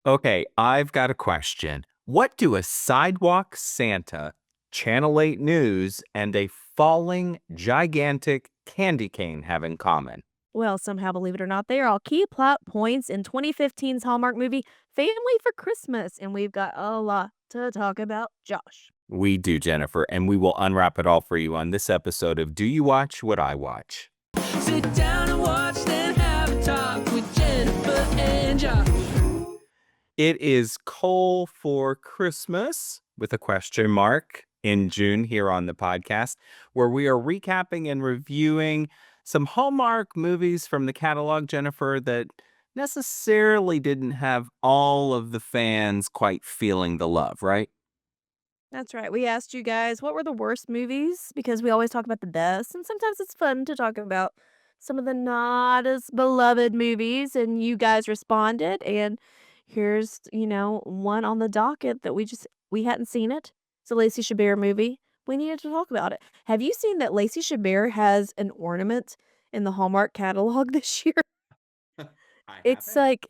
Okay, I've got a question. What do a sidewalk Santa, Channel 8 News, and a falling gigantic candy cane have in common? Well, somehow, believe it or not, they are all key plot points in 2015's Hallmark movie Family for Christmas. And we've got a lot to talk about, Josh. We do, Jennifer, and we will unwrap it all for you on this episode of Do You Watch What I Watch? Sit down and watch, then have a talk with Jennifer and Josh. It is Coal for Christmas with a question mark in June here on the podcast, where we are recapping and reviewing some Hallmark movies from the catalog, Jennifer, that necessarily didn't have all of the fans quite feeling the love, right? That's right. We asked you guys what were the worst movies because we always talk about the best. And sometimes it's fun to talk about some of the not as beloved movies. And you guys responded. And here's, one on the docket that we hadn't seen it. It's a Lacey Chabert movie. We needed to talk about it. Have you seen that Lacey Chabert has an ornament in the Hallmark catalog this year? I It's haven't. like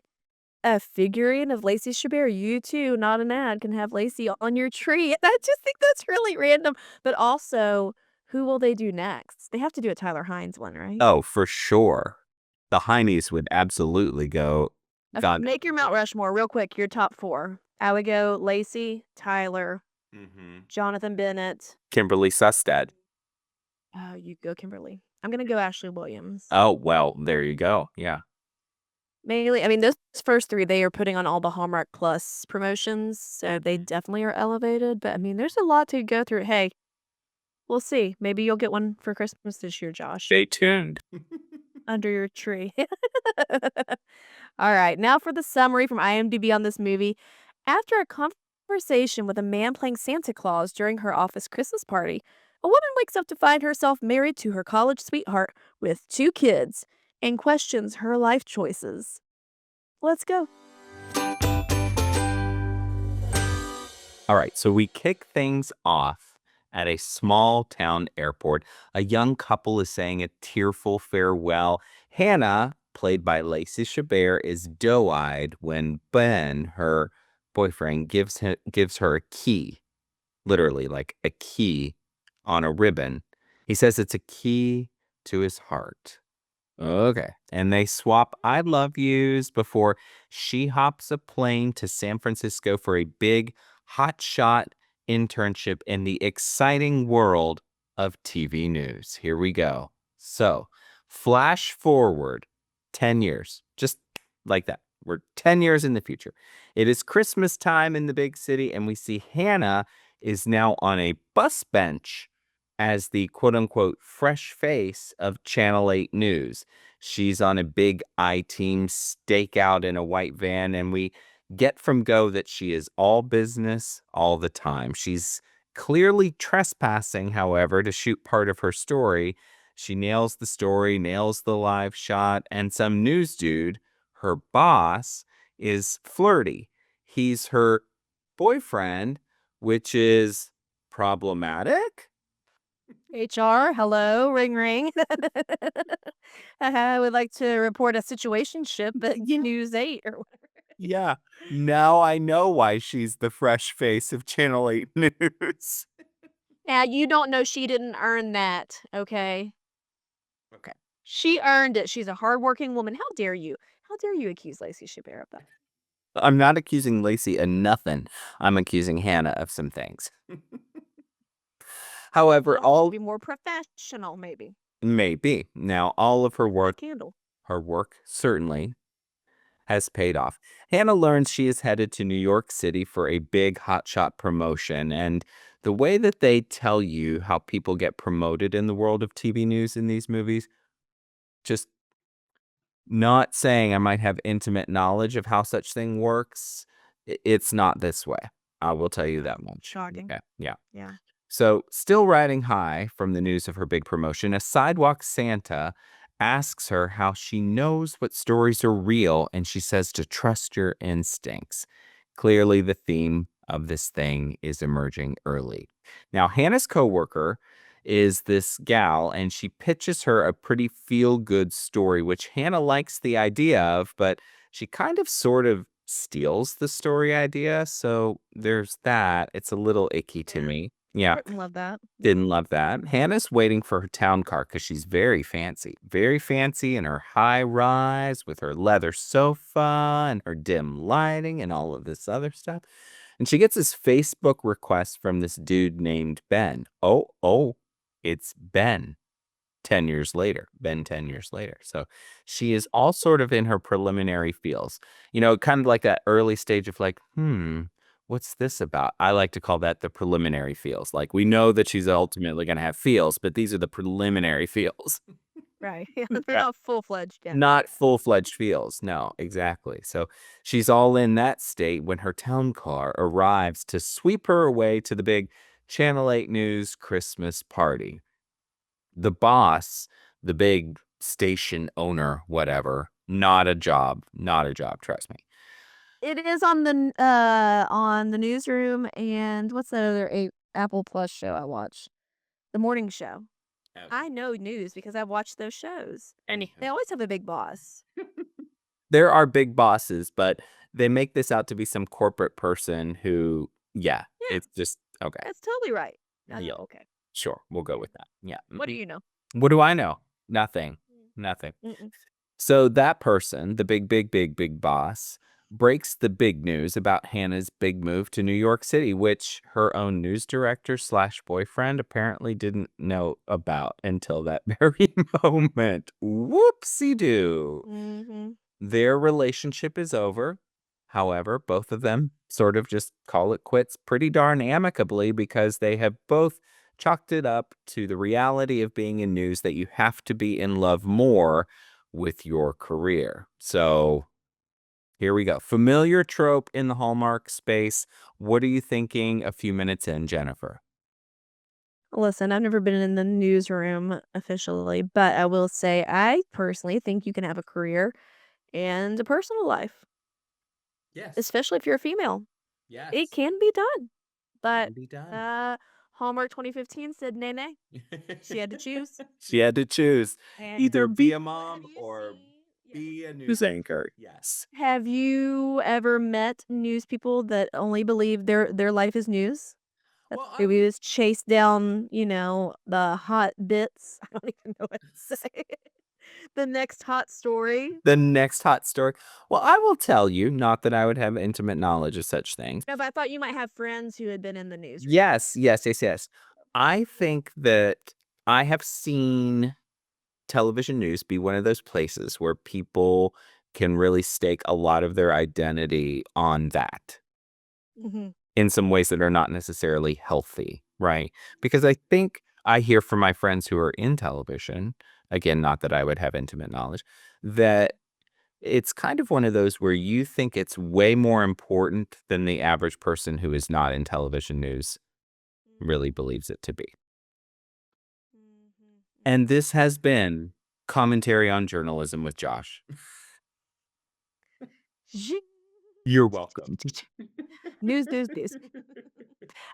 a figurine of Lacey Chabert. You too, not an ad, can have Lacey on your tree. I just think that's really random. But also, who will they do next? They have to do a Tyler Hines one, right? Oh, for sure. The Heinies would absolutely go. God. Make your Mount Rushmore real quick. Your top four. I would go Lacey, Tyler, Jonathan Bennett. Kimberly Sustad. Oh, you go Kimberly. I'm gonna go Ashley Williams. Oh, well, there you go. Yeah. Mainly, I mean, those first three, they are putting on all the Hallmark Plus promotions, so they definitely are elevated. But I mean, there's a lot to go through. Hey, we'll see. Maybe you'll get one for Christmas this year, Josh, Stay tuned. under your tree. All right, now for the summary from IMDb on this movie. After a conversation with a man playing Santa Claus during her office Christmas party, a woman wakes up to find herself married to her college sweetheart with 2 kids and questions her life choices. Let's go. All right, so we kick things off at a small town airport. A young couple is saying a tearful farewell. Hannah, played by Lacey Chabert, is doe-eyed when Ben, her boyfriend, gives her a key, literally like a key on a ribbon. He says it's a key to his heart. Okay. And they swap I love yous before she hops a plane to San Francisco for a big hotshot internship in the exciting world of TV news. Here we go. So, flash forward 10 years, just like that. We're 10 years in the future. It is Christmas time in the big city, and we see Hannah is now on a bus bench as the quote unquote fresh face of Channel 8 News. She's on a big I-Team stakeout in a white van, and we get from go that she is all business all the time. She's clearly trespassing, however, to shoot part of her story. She nails the story, nails the live shot, and some news dude, her boss, is flirty. He's her boyfriend, which is problematic. HR, hello, ring ring. I would like to report a situationship at News 8 or whatever. Yeah. Now I know why she's the fresh face of Channel 8 News. Now, you don't know she didn't earn that, okay? Okay. She earned it. She's a hardworking woman. How dare you? How dare you accuse Lacey Chabert of that? I'm not accusing Lacey of nothing. I'm accusing Hannah of some things. However, Well, be more professional, maybe. maybe. Now, all of her work, Candle. certainly has paid off. Hannah learns she is headed to New York City for a big hotshot promotion. And the way that they tell you how people get promoted in the world of TV news in these movies, just not saying I might have intimate knowledge of how such thing works. It's not this way. I will tell you that much. Shocking. Okay. Yeah. Yeah. So, still riding high from the news of her big promotion, a sidewalk Santa asks her how she knows what stories are real, and she says to trust your instincts. Clearly, the theme of this thing is emerging early. Now, Hannah's coworker is this gal, and she pitches her a pretty feel-good story, which Hannah likes the idea of, but she kind of sort of steals the story idea. So there's that. It's a little icky to me. Yeah. Didn't love that. Didn't love that. Hannah's waiting for her town car because she's very fancy in her high rise with her leather sofa and her dim lighting and all of this other stuff. And she gets this Facebook request from this dude named Ben. Oh, it's Ben 10 years later. Ben 10 years later. So she is all sort of in her preliminary feels, kind of like that early stage of like, what's this about? I like to call that the preliminary feels. Like we know that she's ultimately going to have feels, but these are the preliminary feels. Right. They're not full-fledged yet. Not full-fledged feels. No, exactly. So she's all in that state when her town car arrives to sweep her away to the big Channel 8 News Christmas party. The boss, the big station owner, whatever, not a job, trust me. It is on the newsroom and what's that other Apple Plus show I watch? The morning show. I know news because I've watched those shows. They always have a big boss. There are big bosses, but they make this out to be some corporate person who, it's just, okay. That's totally right. Yeah. Okay. Sure, we'll go with that. Yeah. What do you know? What do I know? Nothing. Mm-mm. So that person, the big boss, breaks the big news about Hannah's big move to New York City, which her own news director / boyfriend apparently didn't know about until that very moment. Whoopsie-doo. Mm-hmm. Their relationship is over. However, both of them sort of just call it quits pretty darn amicably because they have both chalked it up to the reality of being in news that you have to be in love more with your career. So here we go. Familiar trope in the Hallmark space. What are you thinking a few minutes in, Jennifer? Listen, I've never been in the newsroom officially, but I will say I personally think you can have a career and a personal life, Yes. especially if you're a female. Yes. It can be done. But Can be done. Hallmark 2015 said nay. She had to choose. She had to choose. And Either be a what mom have you or seen? Yeah. be a news anchor. Yes. Have you ever met news people that only believe their life is news? That Well, they would just chase down, the hot bits. I don't even know what to say. The next hot story. the next hot story. Well, I will tell you, not that I would have intimate knowledge of such things. No, but I thought you might have friends who had been in the news. Yes. I think that I have seen television news be one of those places where people can really stake a lot of their identity on that Mm-hmm. in some ways that are not necessarily healthy, right? Because I think I hear from my friends who are in television, again, not that I would have intimate knowledge, that it's kind of one of those where you think it's way more important than the average person who is not in television news really believes it to be. And this has been Commentary on Journalism with Josh. You're welcome. News.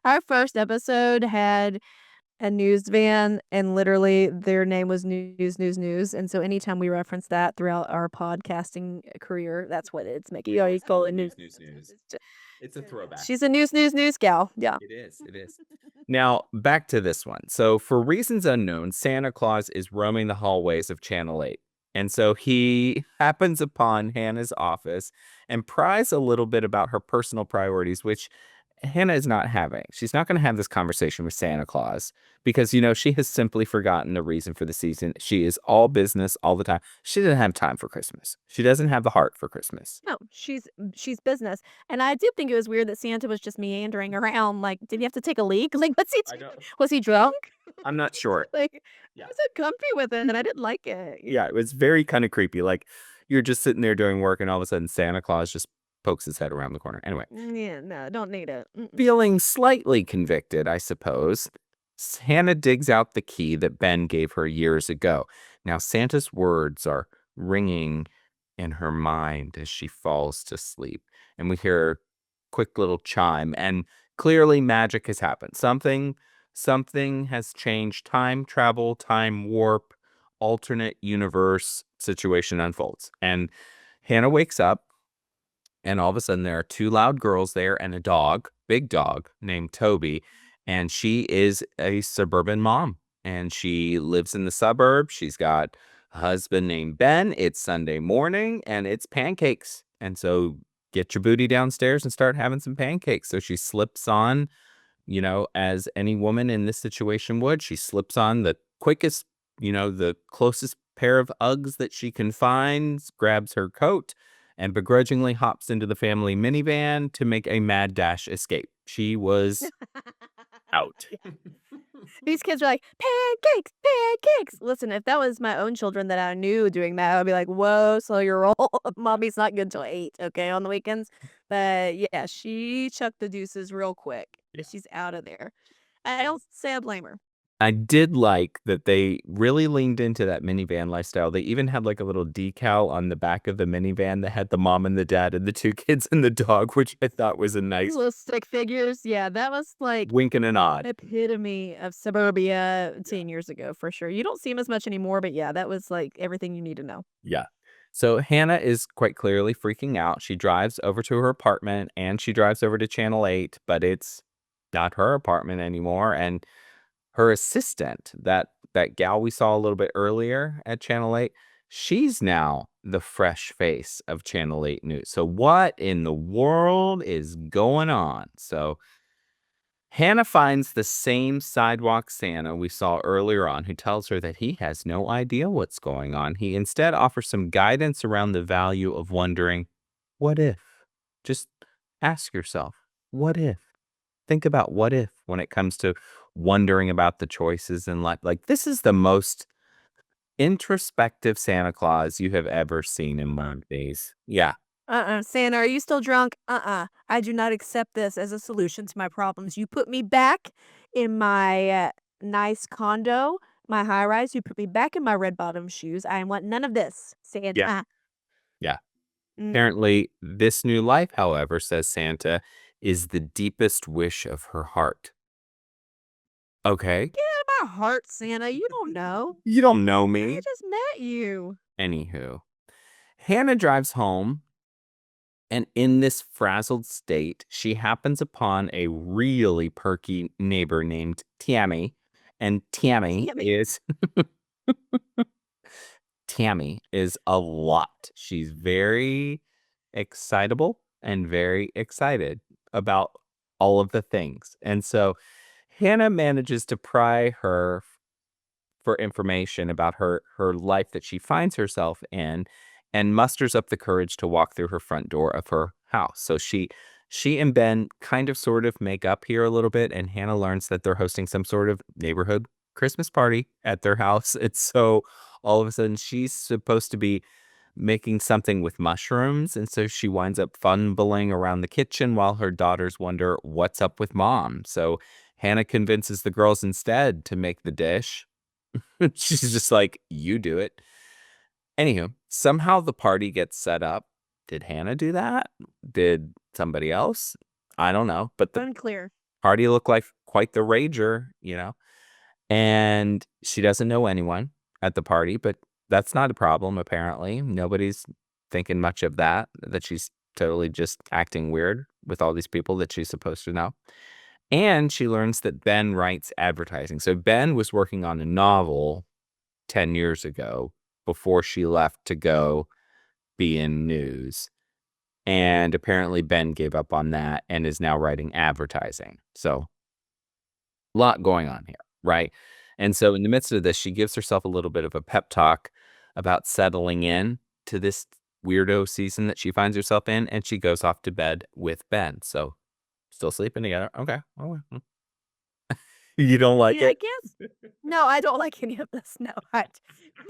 Our first episode had a news van, and literally their name was News. And so anytime we reference that throughout our podcasting career, that's what it's making. You always call it news. It's a throwback. She's a news gal. Yeah. It is. Now, back to this one. So, for reasons unknown, Santa Claus is roaming the hallways of Channel 8. And so he happens upon Hannah's office and pries a little bit about her personal priorities, which Hannah is not having. She's not going to have this conversation with Santa Claus because, she has simply forgotten the reason for the season. She is all business all the time. She doesn't have time for Christmas. She doesn't have the heart for Christmas. No, she's business. And I did think it was weird that Santa was just meandering around. Like, did he have to take a leak? Like, was he drunk? I'm not sure. Like, I wasn't comfy with it, and I didn't like it. Yeah, it was very kind of creepy. Like, you're just sitting there doing work, and all of a sudden Santa Claus just pokes his head around the corner. Anyway. Yeah, no, don't need it. Feeling slightly convicted, I suppose, Hannah digs out the key that Ben gave her years ago. Now, Santa's words are ringing in her mind as she falls to sleep. And we hear a quick little chime, and clearly magic has happened. Something has changed. Time travel, time warp, alternate universe situation unfolds. And Hannah wakes up, and all of a sudden there are two loud girls there and a dog, big dog named Toby. And she is a suburban mom and she lives in the suburbs. She's got a husband named Ben. It's Sunday morning and it's pancakes. And so get your booty downstairs and start having some pancakes. So she slips on, as any woman in this situation would, she slips on the quickest, the closest pair of Uggs that she can find, grabs her coat, and begrudgingly hops into the family minivan to make a mad dash escape. She was out. These kids are like, pancakes, pancakes. Listen, if that was my own children that I knew doing that, I'd be like, whoa, slow your roll. Mommy's not good till 8, okay, on the weekends. But yeah, she chucked the deuces real quick. Yeah. She's out of there. I don't say I blame her. I did like that they really leaned into that minivan lifestyle. They even had like a little decal on the back of the minivan that had the mom and the dad and the two kids and the dog, which I thought was a nice These little stick figures. Yeah, that was like wink and a nod. epitome of suburbia 10 years ago for sure. You don't see them as much anymore, but yeah, that was like everything you need to know. Yeah. So Hannah is quite clearly freaking out. She drives over to her apartment and she drives over to Channel 8, but it's not her apartment anymore. And her assistant, that gal we saw a little bit earlier at Channel 8, she's now the fresh face of Channel 8 News. So what in the world is going on? So Hannah finds the same sidewalk Santa we saw earlier on who tells her that he has no idea what's going on. He instead offers some guidance around the value of wondering, what if? Just ask yourself, what if? Think about what if when it comes to wondering about the choices in life. Like, this is the most introspective Santa Claus you have ever seen in movies. Yeah. Santa, are you still drunk? I do not accept this as a solution to my problems. You put me back in my nice condo, my high rise. You put me back in my red bottom shoes. I want none of this, Yeah. Santa. Yeah. Mm. Apparently, this new life, however, says Santa, is the deepest wish of her heart. Okay. Get out of my heart, Santa. You don't know. You don't know I me. just met you. Anywho, Hannah drives home, and in this frazzled state, she happens upon a really perky neighbor named Tammy. And Tammy Tammy. is Tammy is a lot. She's very excitable and very excited about all of the things. And so Hannah manages to pry her for information about her life that she finds herself in and musters up the courage to walk through her front door of her house. So she and Ben kind of sort of make up here a little bit, and Hannah learns that they're hosting some sort of neighborhood Christmas party at their house. It's so all of a sudden she's supposed to be making something with mushrooms, and so she winds up fumbling around the kitchen while her daughters wonder what's up with mom. So Hannah convinces the girls instead to make the dish. She's just like, you do it. Anywho, somehow the party gets set up. Did Hannah do that? Did somebody else? I don't know. But the Unclear. party looked like quite the rager, and she doesn't know anyone at the party, but that's not a problem, apparently. Nobody's thinking much of that she's totally just acting weird with all these people that she's supposed to know. And she learns that Ben writes advertising. So Ben was working on a novel 10 years ago before she left to go be in news. And apparently Ben gave up on that and is now writing advertising. So a lot going on here, right? And so in the midst of this, she gives herself a little bit of a pep talk about settling in to this weirdo season that she finds herself in, and she goes off to bed with Ben. So still sleeping together. Okay. Oh, you don't like Yeah, I it? guess. No, I don't like any of this. No,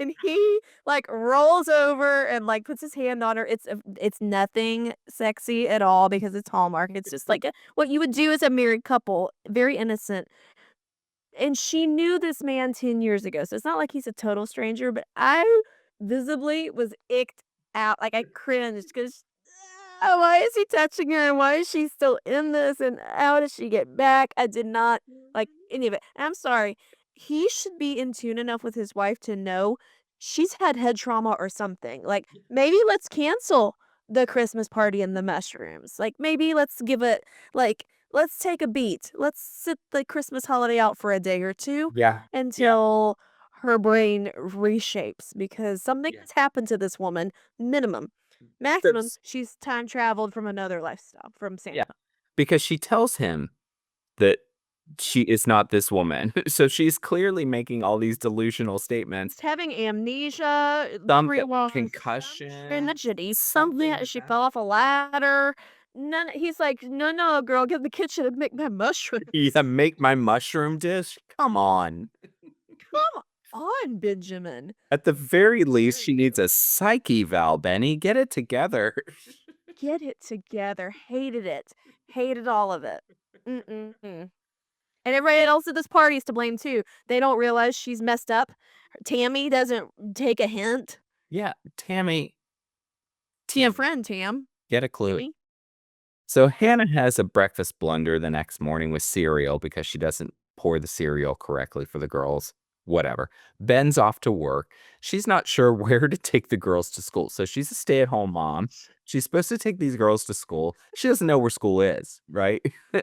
and he like rolls over and like puts his hand on her. It's nothing sexy at all because it's Hallmark. It's just like what you would do as a married couple, very innocent. And she knew this man 10 years ago, so it's not like he's a total stranger. But I visibly was icked out, like I cringed because. Oh, why is he touching her? And why is she still in this? And how does she get back? I did not like any of it. And I'm sorry. He should be in tune enough with his wife to know she's had head trauma or something. Like, maybe let's cancel the Christmas party and the mushrooms. Like, maybe let's give it, like, let's take a beat. Let's sit the Christmas holiday out for a day or two Yeah. until her brain reshapes because something Yeah. has happened to this woman, minimum. Maximum, she's time traveled from another lifestyle, from Santa. Yeah. Because she tells him that she is not this woman. So she's clearly making all these delusional statements. She's having amnesia, Some concussion, concussion. something something that like she that. fell off a ladder. None he's like, "No, no, girl, get in the kitchen and make my mushrooms." Yeah, make my mushroom dish? Come on. Come on, Benjamin. At the very least, she needs a psych eval, Benny. Get it together. Get it together. Hated it. Hated all of it. Mm-mm. And everybody else at this party is to blame too. They don't realize she's messed up. Tammy doesn't take a hint. Yeah, Tammy, Tam friend, Tam. get a clue. Tammy. So Hannah has a breakfast blunder the next morning with cereal because she doesn't pour the cereal correctly for the girls. Whatever. Ben's off to work. She's not sure where to take the girls to school. So she's a stay-at-home mom. She's supposed to take these girls to school. She doesn't know where school is, right?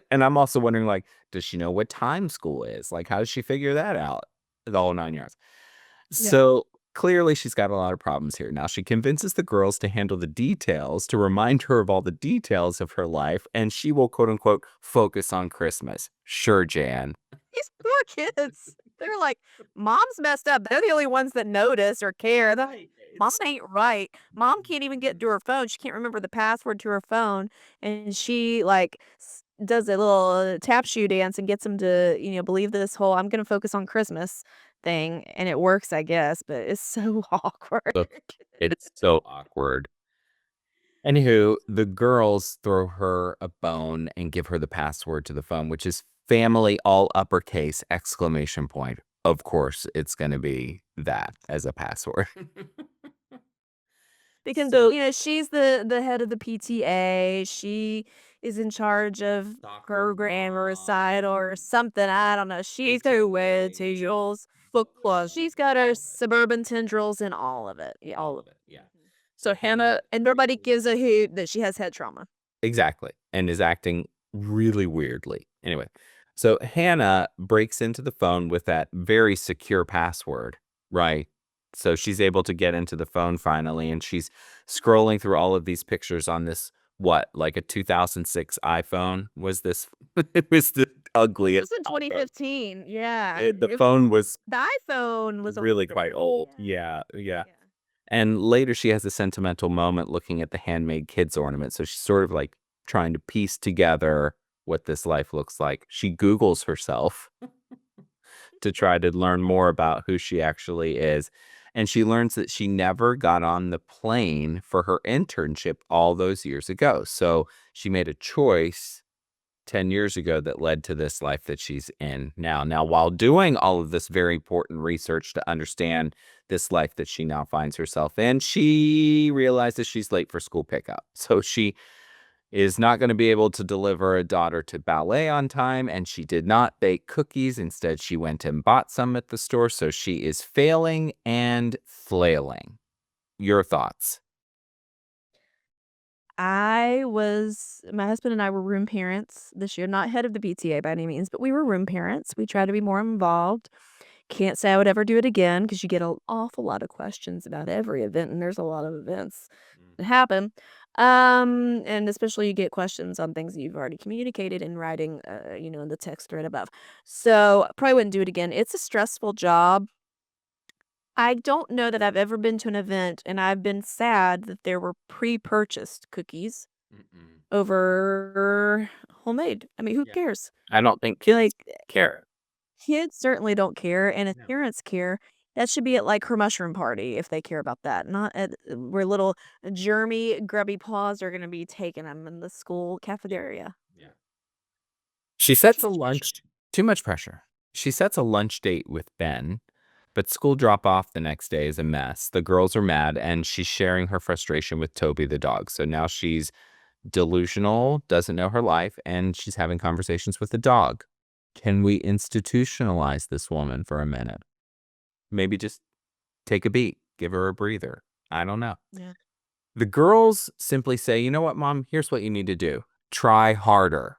And I'm also wondering, like, does she know what time school is? Like, how does she figure that out? The whole 9 yards. Yeah. So clearly she's got a lot of problems here. Now she convinces the girls to handle the details, to remind her of all the details of her life, and she will quote unquote focus on Christmas. Sure, Jan. These poor kids. They're like, mom's messed up. They're the only ones that notice or care. Mom ain't right. Mom can't even get to her phone. She can't remember the password to her phone. And she like does a little tap shoe dance and gets them to, believe this whole I'm going to focus on Christmas thing. And it works, I guess, but it's so awkward. It's so awkward. Anywho, the girls throw her a bone and give her the password to the phone, which is family all uppercase exclamation point. Of course, it's going to be that as a password. Because she's the head of the PTA. She is in charge of program or recital or something. I don't know. She's got weird tendrils, book club. She's got her suburban tendrils and all of it. Yeah, all of it. Yeah. So Hannah and nobody gives a hoot that she has head trauma. Exactly. And is acting really weirdly. Anyway, so Hannah breaks into the phone with that very secure password, right? So she's able to get into the phone finally, and she's scrolling through all of these pictures on this, what, like a 2006 iPhone? Was this? It was the ugliest. This was in 2015. Yeah. The phone was The iPhone was really quite old. Yeah. And later she has a sentimental moment looking at the handmade kids ornament. So she's sort of like trying to piece together what this life looks like. She Googles herself to try to learn more about who she actually is. And she learns that she never got on the plane for her internship all those years ago. So she made a choice 10 years ago that led to this life that she's in now. Now, while doing all of this very important research to understand this life that she now finds herself in, she realizes she's late for school pickup. So she is not going to be able to deliver a daughter to ballet on time, and she did not bake cookies. Instead, she went and bought some at the store. So she is failing and flailing. Your thoughts? My husband and I were room parents this year, not head of the PTA by any means, but we were room parents. We try to be more involved. Can't say I would ever do it again because you get an awful lot of questions about every event, and there's a lot of events that happen. And especially you get questions on things that you've already communicated in writing, in the text thread above. So probably wouldn't do it again. It's a stressful job. I don't know that I've ever been to an event and I've been sad that there were pre-purchased cookies over homemade. I mean, who Yeah. cares? I don't think Like, care. kids certainly don't care, and if No. parents care, that should be at, like, her mushroom party if they care about that, not at where little germy, grubby paws are gonna be taking them in the school cafeteria. Yeah. She sets a lunch. Too much pressure. She sets a lunch date with Ben, but school drop off the next day is a mess. The girls are mad, and she's sharing her frustration with Toby the dog. So now she's delusional, doesn't know her life, and she's having conversations with the dog. Can we institutionalize this woman for a minute? Maybe just take a beat. give her a breather. I don't know. Yeah. The girls simply say, you know what, Mom, here's what you need to do. Try harder.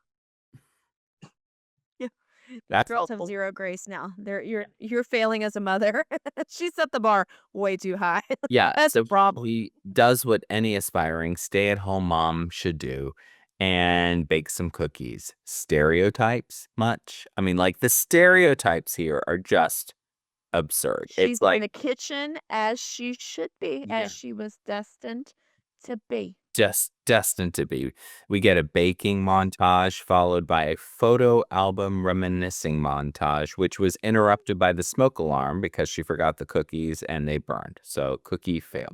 Yeah. That's Girls have helpful. 0 grace now. You're failing as a mother. She set the bar way too high. Yeah, That's so the problem. he does what any aspiring stay-at-home mom should do and bake some cookies. Stereotypes much? I mean, like, the stereotypes here are just absurd. She's It's in like the kitchen as she should be, yeah, as she was destined to be. just destined to be. We get a baking montage followed by a photo album reminiscing montage, which was interrupted by the smoke alarm because she forgot the cookies and they burned. So, cookie fail.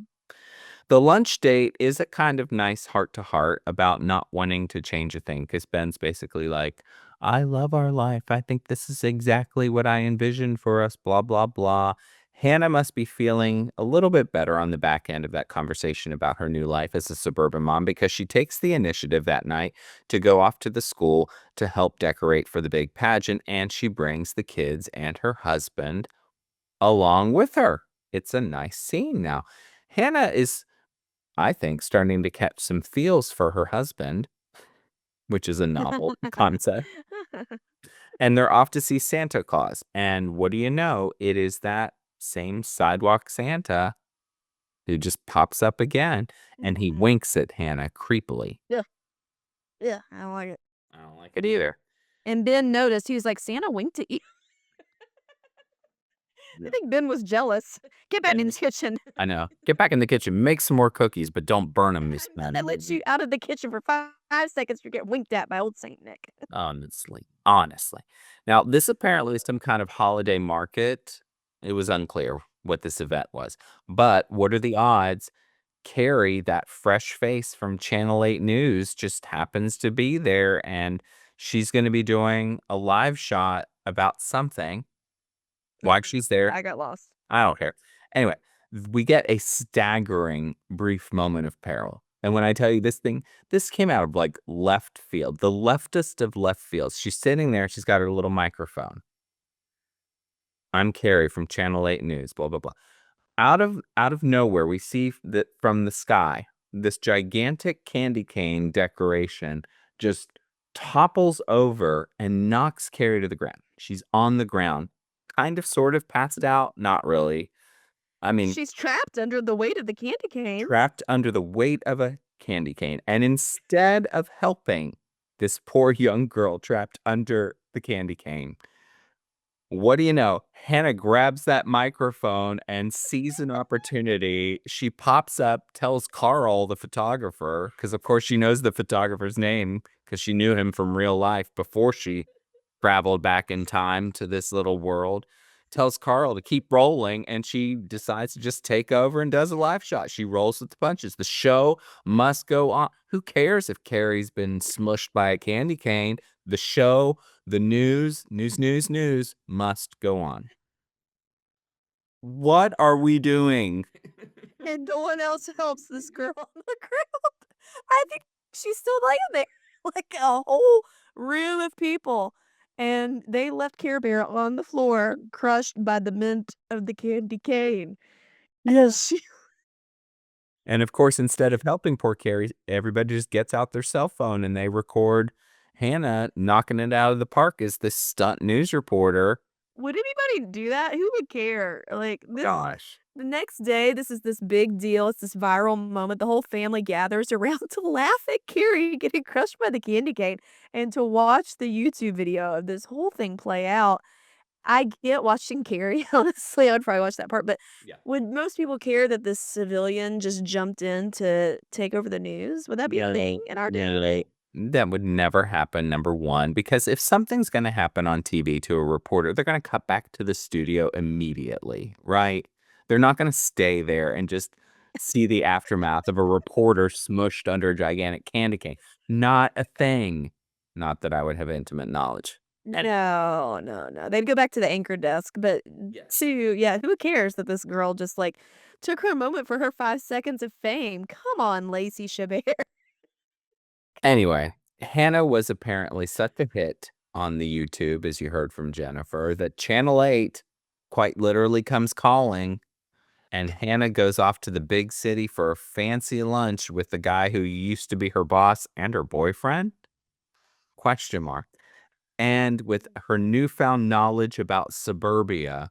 The lunch date is a kind of nice heart to heart about not wanting to change a thing because Ben's basically like, I love our life. I think this is exactly what I envisioned for us, blah, blah, blah. Hannah must be feeling a little bit better on the back end of that conversation about her new life as a suburban mom because she takes the initiative that night to go off to the school to help decorate for the big pageant, and she brings the kids and her husband along with her. It's a nice scene now. Hannah is, I think, starting to catch some feels for her husband, which is a novel concept. And they're off to see Santa Claus. And what do you know? It is that same sidewalk Santa who just pops up again and he Mhm. winks at Hannah creepily. Yeah. Yeah, I don't like it. I don't like it either. And Ben noticed, he was like, "Santa winked at you." I Yeah. think Ben was jealous. "Get back in the kitchen." I know. Get back in the kitchen, make some more cookies, but don't burn them, Miss I let Ben. you out of the kitchen for 5 seconds, you get winked at by old Saint Nick. Honestly. Now, this apparently is some kind of holiday market. It was unclear what this event was. But what are the odds? Carrie, that fresh face from Channel 8 News, just happens to be there, and she's going to be doing a live shot about something. While she's there, I got lost. I don't care. Anyway, we get a staggering brief moment of peril. And when I tell you this came out of like left field, the leftist of left field. She's sitting there, she's got her little microphone. I'm Carrie from Channel 8 News, blah, blah, blah. Out of nowhere, we see that from the sky, this gigantic candy cane decoration just topples over and knocks Carrie to the ground. She's on the ground, kind of sort of passed out, not really. I mean, She's trapped under the weight of the candy cane. trapped under the weight of a candy cane. And instead of helping this poor young girl trapped under the candy cane, what do you know? Hannah grabs that microphone and sees an opportunity. She pops up, tells Carl, the photographer, because of course she knows the photographer's name because she knew him from real life before she traveled back in time to this little world, tells Carl to keep rolling, and she decides to just take over and does a live shot. She rolls with the punches. The show must go on. Who cares if Carrie's been smushed by a candy cane? The show, the news must go on. What are we doing? And no one else helps this girl on the ground. I think she's still laying there, like a whole room of people. And they left Care Bear on the floor, crushed by the mint of the candy cane. Yes. She And of course, instead of helping poor Carrie, everybody just gets out their cell phone and they record Hannah knocking it out of the park as this stunt news reporter. Would anybody do that? Who would care? Like, this Gosh. the next day, this is this big deal. It's this viral moment. The whole family gathers around to laugh at Carrie getting crushed by the candy cane and to watch the YouTube video of this whole thing play out. I get watching Carrie, honestly, I'd probably watch that part, but Yeah. would most people care that this civilian just jumped in to take over the news? Would that be a thing in our day? That would never happen, number one, because if something's going to happen on TV to a reporter, they're going to cut back to the studio immediately, right? They're not going to stay there and just see the aftermath of a reporter smushed under a gigantic candy cane. Not a thing. Not that I would have intimate knowledge. No. They'd go back to the anchor desk, but Yes. yeah, who cares that this girl just, like, took her moment for her 5 seconds of fame? Come on, Lacey Chabert. Anyway, Hannah was apparently such a hit on the YouTube, as you heard from Jennifer, that Channel 8 quite literally comes calling. And Hannah goes off to the big city for a fancy lunch with the guy who used to be her boss and her boyfriend? Question mark. And with her newfound knowledge about suburbia,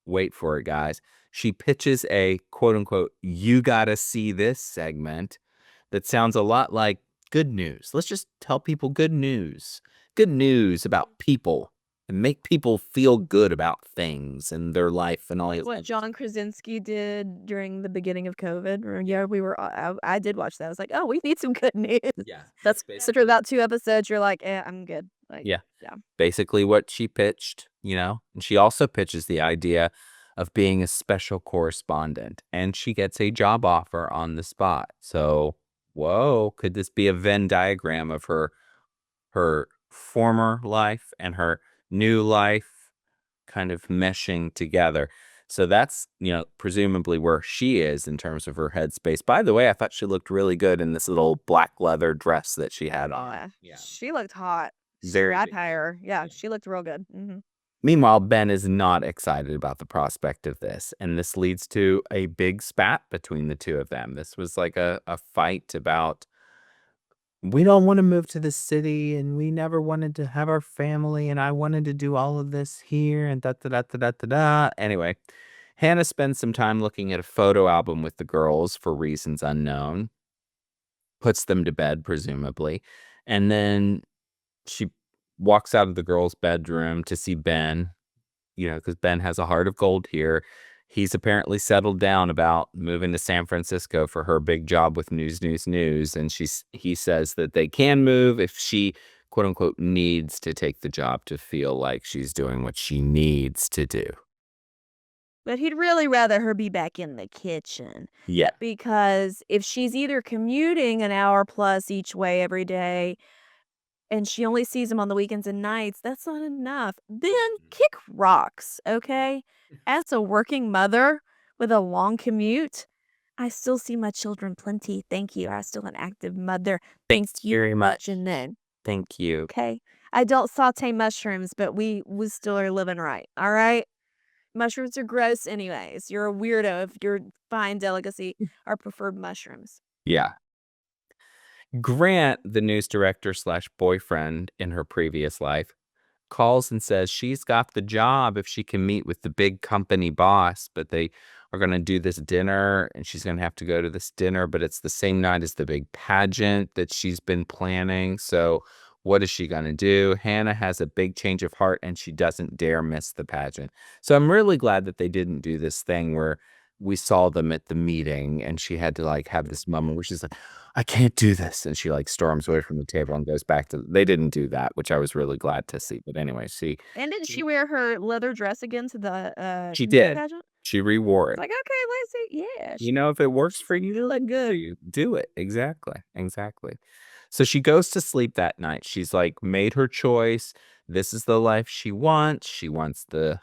wait for it, guys, she pitches a quote unquote, you gotta see this segment that sounds a lot like good news. Let's just tell people good news. Good news about people and make people feel good about things and their life and all Like that. what John Krasinski did during the beginning of COVID. Or, yeah, we were. I did watch that. I was like, oh, we need some good news. Yeah. That's after about 2 episodes, you're like, I'm good. Like, Yeah. yeah. Basically what she pitched, and she also pitches the idea of being a special correspondent, and she gets a job offer on the spot. So, whoa, could this be a Venn diagram of her former life and her new life kind of meshing together? So that's, presumably where she is in terms of her headspace. By the way, I thought she looked really good in this little black leather dress that she had on. Yeah. She looked hot. Very big. Satire. Yeah, she looked real good. Meanwhile, Ben is not excited about the prospect of this, and this leads to a big spat between the two of them. This was like a fight about, we don't want to move to the city, and we never wanted to have our family, and I wanted to do all of this here, and da da da da da da da. Anyway, Hannah spends some time looking at a photo album with the girls for reasons unknown, puts them to bed, presumably, and then she walks out of the girls' bedroom to see Ben, because Ben has a heart of gold here. He's apparently settled down about moving to San Francisco for her big job with News, News, News. And he says that they can move if she, quote unquote, needs to take the job to feel like she's doing what she needs to do. But he'd really rather her be back in the kitchen. Yeah. Because if she's either commuting an hour plus each way every day and she only sees him on the weekends and nights, that's not enough. Then kick rocks, okay? As a working mother with a long commute, I still see my children plenty. Thank you. I'm still an active mother. Thanks very much. Janine. Thank you. Okay. I don't saute mushrooms, but we still are living right. All right. Mushrooms are gross anyways. You're a weirdo if your fine delicacy are preferred mushrooms. Yeah. Grant, the news director slash boyfriend in her previous life, calls and says she's got the job if she can meet with the big company boss, but they are going to do this dinner and she's going to have to go to this dinner, but it's the same night as the big pageant that she's been planning. So what is she going to do? Hannah has a big change of heart and she doesn't dare miss the pageant. So I'm really glad that they didn't do this thing where we saw them at the meeting and she had to have this moment where she's like, I can't do this. And she storms away from the table and goes back to, they didn't do that, which I was really glad to see. But anyway, And didn't she wear her leather dress again to the she did. pageant? She rewore it. Like, okay, Lacey, yeah. If it works for you to look good, you do it. Exactly. So she goes to sleep that night. She's made her choice. This is the life she wants. She wants the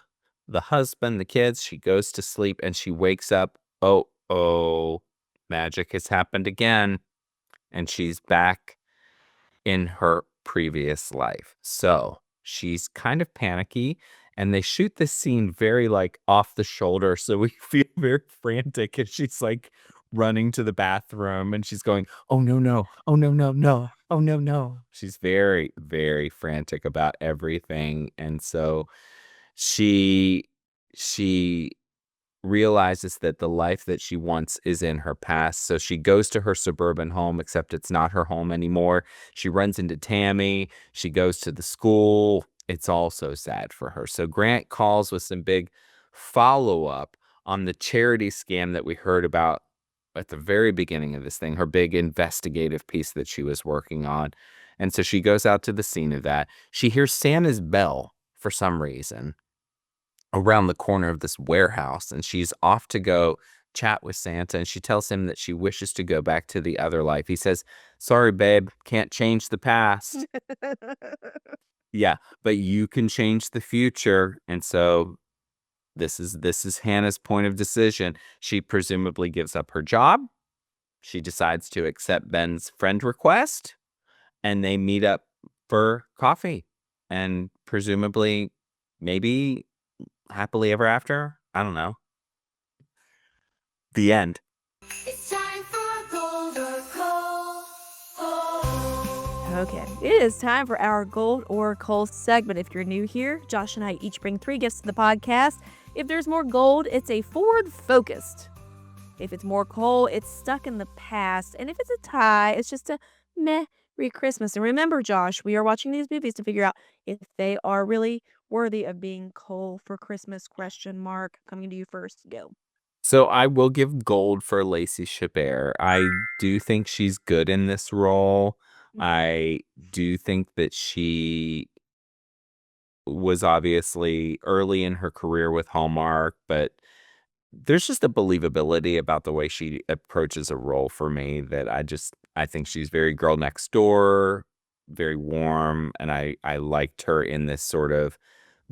husband, the kids. She goes to sleep and she wakes up. Oh, magic has happened again. And she's back in her previous life. So she's kind of panicky. And they shoot this scene very off the shoulder. So we feel very frantic as she's running to the bathroom and she's going, oh, no. Oh, no. Oh, no. She's very, very frantic about everything. And so she realizes that the life that she wants is in her past. So she goes to her suburban home, except it's not her home anymore. She runs into Tammy. She goes to the school. It's all so sad for her. So Grant calls with some big follow-up on the charity scam that we heard about at the very beginning of this thing, her big investigative piece that she was working on. And so she goes out to the scene of that. She hears Santa's bell for some reason around the corner of this warehouse, and she's off to go chat with Santa, and she tells him that she wishes to go back to the other life. He says, sorry, babe, can't change the past. Yeah, but you can change the future. And so this is Hannah's point of decision. She presumably gives up her job. She decides to accept Ben's friend request, and they meet up for coffee and presumably maybe happily ever after. I don't know. The end. It's time for gold or coal. Okay, it is time for our Gold or Coal segment. If you're new here, Josh and I each bring 3 gifts to the podcast. If there's more gold, it's a forward-focused. If it's more coal, it's stuck in the past. And if it's a tie, it's just a Merry Christmas. And remember, Josh, we are watching these movies to figure out if they are really worthy of being coal for Christmas, ? Coming to you first. Go. So I will give gold for Lacey Chabert. I do think she's good in this role. I do think that she was obviously early in her career with Hallmark, but there's just a believability about the way she approaches a role for me that I think she's very girl next door, very warm, and I liked her in this sort of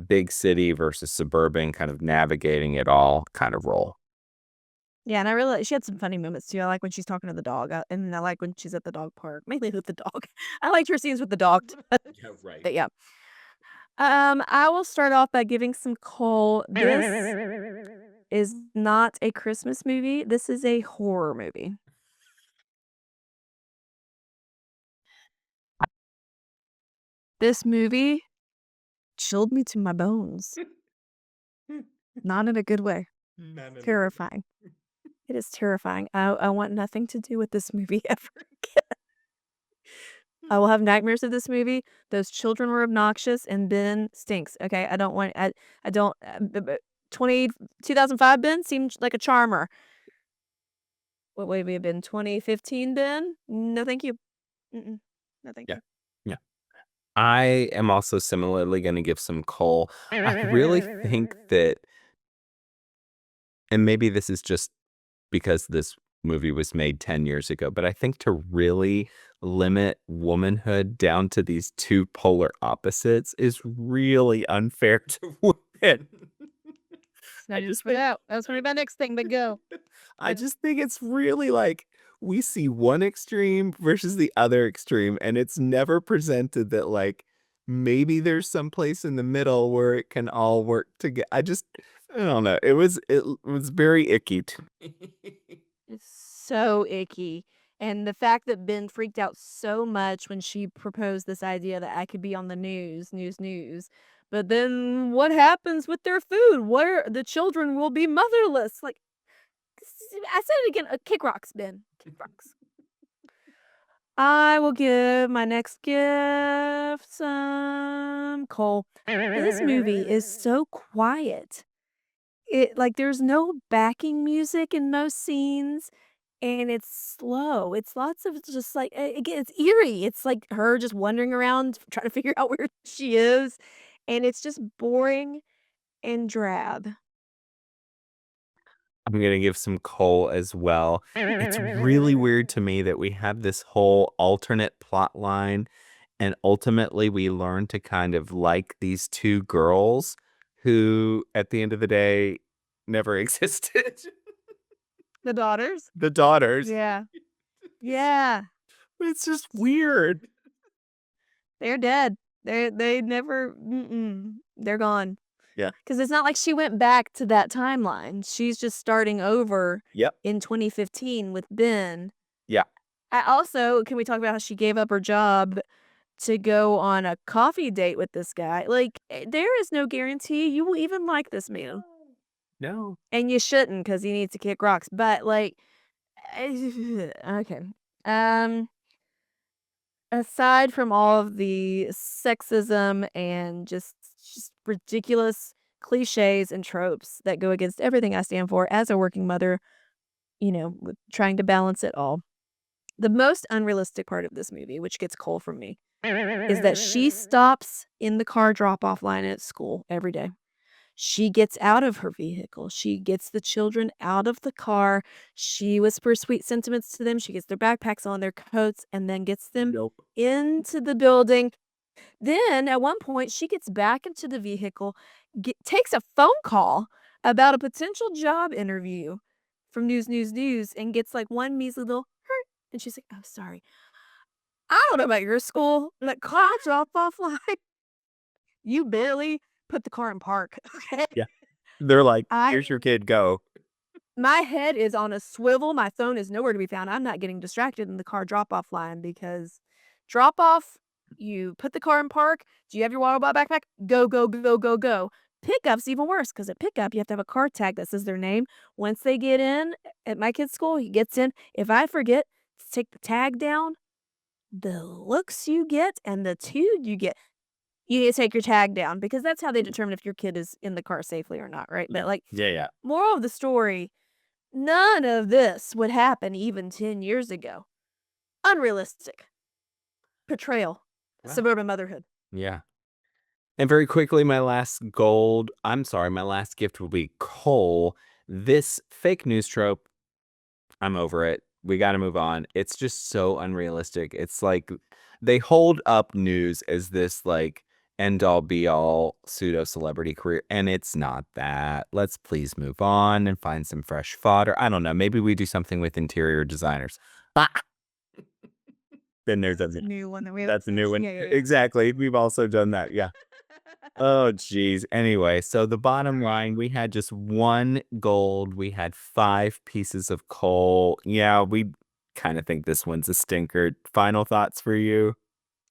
big city versus suburban kind of navigating it all kind of role. Yeah, and I really she had some funny moments too. I like when she's talking to the dog, and I like when she's at the dog park, mainly with the dog. I liked her scenes with the dog, Yeah, right. but yeah. I will start off by giving some coal. This is not a Christmas movie. This is a horror movie. This movie chilled me to my bones. Not in a good way. Terrifying. It is terrifying. I want nothing to do with this movie ever again. I will have nightmares of this movie. Those children were obnoxious, and Ben stinks. Okay, I don't want. I don't. 2005 Ben seemed like a charmer. What would we have been? 2015 Ben? No, thank you. Mm-mm. No, thank Yeah. you. Yeah. I am also similarly going to give some coal. I really think that, and maybe this is just because this movie was made 10 years ago, but I think to really limit womanhood down to these two polar opposites is really unfair to women. I just put out. That was gonna be my next thing, but go. I just think it's really like we see one extreme versus the other extreme, and it's never presented that like maybe there's some place in the middle where it can all work together. I don't know. It was very icky to me. It's so icky. And the fact that Ben freaked out so much when she proposed this idea that I could be on the news. But then what happens with their food? Where the children will be motherless. Like, I said it again. Kick rocks, Ben. Kick rocks. I will give my next gift some coal. This movie is so quiet. There's no backing music in most scenes, and it's slow. It's lots of just like again, it's eerie. It's like her just wandering around trying to figure out where she is, and it's just boring and drab. I'm gonna give some coal as well. It's really weird to me that we have this whole alternate plot line, and ultimately we learn to kind of like these two girls who, at the end of the day, never existed. The daughters? The daughters. Yeah. Yeah. It's just weird. They're dead. They never they're gone. Yeah. Because it's not like she went back to that timeline. She's just starting over Yep. in 2015 with Ben. Yeah. I also can we talk about how she gave up her job to go on a coffee date with this guy? Like, there is no guarantee you will even like this man. No. And you shouldn't because he needs to kick rocks. But, like, okay. Aside from all of the sexism and just ridiculous cliches and tropes that go against everything I stand for as a working mother, with trying to balance it all. The most unrealistic part of this movie, which gets coal from me, is that she stops in the car drop-off line at school every day. She gets out of her vehicle. She gets the children out of the car. She whispers sweet sentiments to them. She gets their backpacks on, their coats, and then gets them Nope. into the building. Then, at one point, she gets back into the vehicle, takes a phone call about a potential job interview from News, and gets like one measly little hurt. And she's like, "Oh, sorry. I don't know about your school, but car drop off line, you barely put the car in park." Okay. Yeah. They're like, I here's your kid, go. My head is on a swivel. My phone is nowhere to be found. I'm not getting distracted in the car drop-off line because drop-off, you put the car in park. Do you have your water bottle backpack? Go, go, go, go, go. Pickup's even worse because at pickup, you have to have a car tag that says their name. Once they get in, at my kid's school, he gets in. If I forget to take the tag down, the looks you get and the tune you get, you need to take your tag down because that's how they determine if your kid is in the car safely or not, right? But like, Yeah. moral of the story, none of this would happen even 10 years ago. Unrealistic portrayal, Wow. suburban motherhood. Yeah. And very quickly, my last gift will be coal. This fake news trope, I'm over it. We got to move on. It's just so unrealistic. It's like they hold up news as this like end all be all pseudo celebrity career, and it's not that. Let's please move on and find some fresh fodder. I don't know. Maybe we do something with interior designers. Then there's a New one that we that's a new one. Yeah. Exactly. We've also done that. Yeah. Oh, geez. Anyway, so the bottom line, we had just one gold. We had 5 pieces of coal. Yeah, we kind of think this one's a stinker. Final thoughts for you?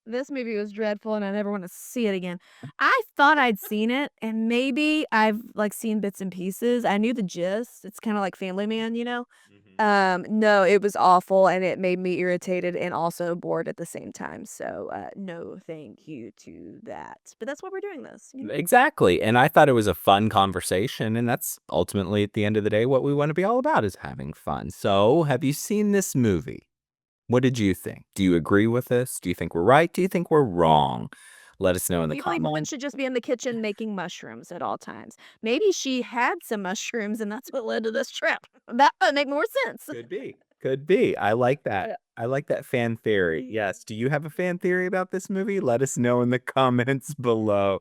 This movie was dreadful and I never want to see it again. I thought I'd seen it and maybe I've like seen bits and pieces. I knew the gist. It's kind of like Family Man, you know? No, it was awful and it made me irritated and also bored at the same time. So, no, thank you to that. But that's why we're doing this. You know? Exactly. And I thought it was a fun conversation. And that's ultimately, at the end of the day, what we want to be all about is having fun. So, have you seen this movie? What did you think? Do you agree with this? Do you think we're right? Do you think we're wrong? Let us know in the You believe women comments. should just be in the kitchen making mushrooms at all times. Maybe she had some mushrooms and that's what led to this trip. That would make more sense. Could be. Could be. I like that. Yeah. I like that fan theory. Yes. Do you have a fan theory about this movie? Let us know in the comments below.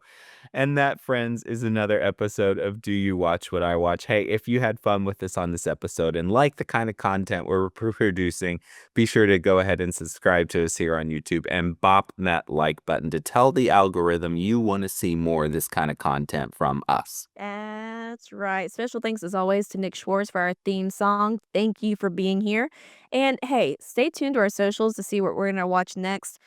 And that, friends, is another episode of Do You Watch What I Watch? Hey, if you had fun with us on this episode and like the kind of content we're producing, be sure to go ahead and subscribe to us here on YouTube and bop that like button to tell the algorithm you want to see more of this kind of content from us. That's right. Special thanks as always to Nick Schwartz for our theme song. Thank you for being here. And hey, stay tuned to our socials to see what we're going to watch next.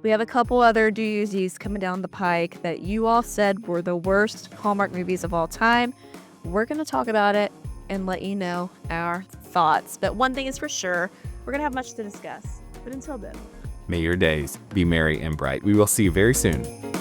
We have a couple other doozies coming down the pike that you all said were the worst Hallmark movies of all time. We're going to talk about it and let you know our thoughts. But one thing is for sure, we're going to have much to discuss. But until then, May your days be merry and bright. We will see you very soon.